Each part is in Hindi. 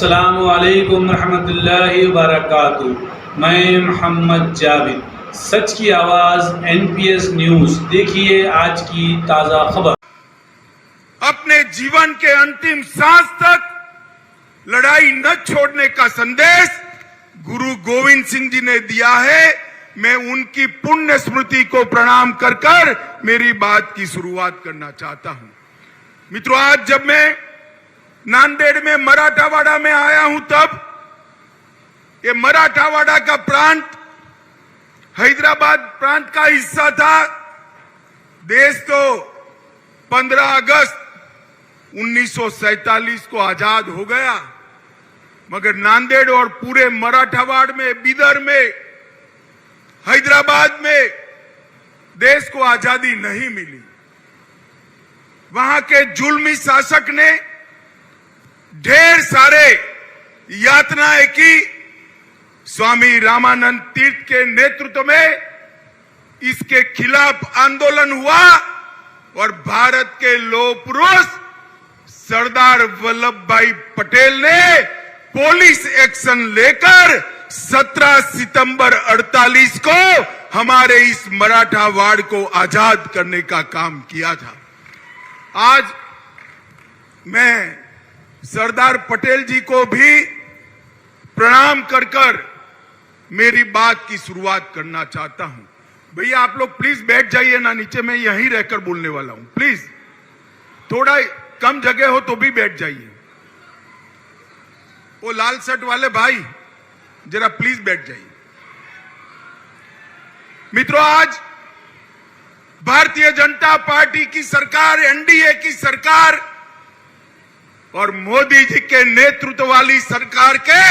अस्सलामु अलैकुम रहमतुल्लाहि व बरकातुहू। मैं मोहम्मद जावेद, सच की आवाज एनपीएस न्यूज। देखिए आज की ताजा खबर। अपने जीवन के अंतिम सांस तक लड़ाई न छोड़ने का संदेश गुरु गोविंद सिंह जी ने दिया है। मैं उनकी पुण्य स्मृति को प्रणाम कर कर मेरी बात की शुरुआत करना चाहता हूं। मित्रों, आज जब मैं नांदेड़ में मराठावाड़ा में आया हूं, तब ये मराठावाड़ा का प्रांत हैदराबाद प्रांत का हिस्सा था। देश तो 15 अगस्त 1947 को आजाद हो गया, मगर नांदेड़ और पूरे मराठावाड़ में, बीदर में, हैदराबाद में देश को आजादी नहीं मिली। वहां के जुल्मी शासक ने ढेर सारे यातनाएं की। स्वामी रामानंद तीर्थ के नेतृत्व में इसके खिलाफ आंदोलन हुआ और भारत के लौह पुरुष सरदार वल्लभ भाई पटेल ने पुलिस एक्शन लेकर 17 सितंबर 48 को हमारे इस मराठावाड़ को आजाद करने का काम किया था। आज मैं सरदार पटेल जी को भी प्रणाम कर कर मेरी बात की शुरुआत करना चाहता हूं। भैया आप लोग प्लीज बैठ जाइए ना नीचे, मैं यहीं रहकर बोलने वाला हूं। प्लीज थोड़ा कम जगह हो तो भी बैठ जाइए। वो लाल शर्ट वाले भाई जरा प्लीज बैठ जाइए। मित्रों, आज भारतीय जनता पार्टी की सरकार, एनडीए की सरकार और मोदी जी के नेतृत्व वाली सरकार के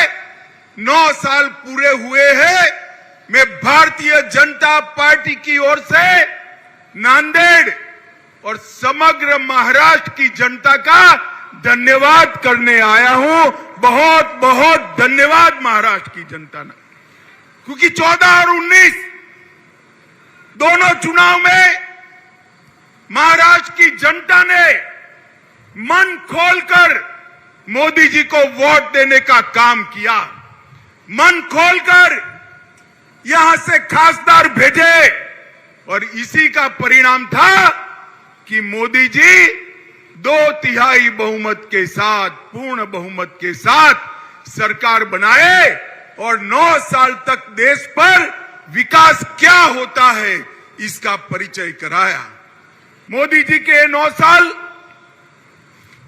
9 साल पूरे हुए हैं। मैं भारतीय जनता पार्टी की ओर से नांदेड़ और समग्र महाराष्ट्र की जनता का धन्यवाद करने आया हूं। बहुत बहुत धन्यवाद महाराष्ट्र की जनता ने, क्योंकि 14 और 19 दोनों चुनाव में महाराष्ट्र की जनता ने मन खोलकर मोदी जी को वोट देने का काम किया। मन खोलकर यहां से खासदार भेजे और इसी का परिणाम था कि मोदी जी 2/3 बहुमत के साथ, पूर्ण बहुमत के साथ सरकार बनाए और 9 साल तक देश पर विकास क्या होता है इसका परिचय कराया। मोदी जी के 9 साल,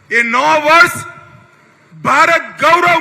ये 9 वर्ष भारत गौरव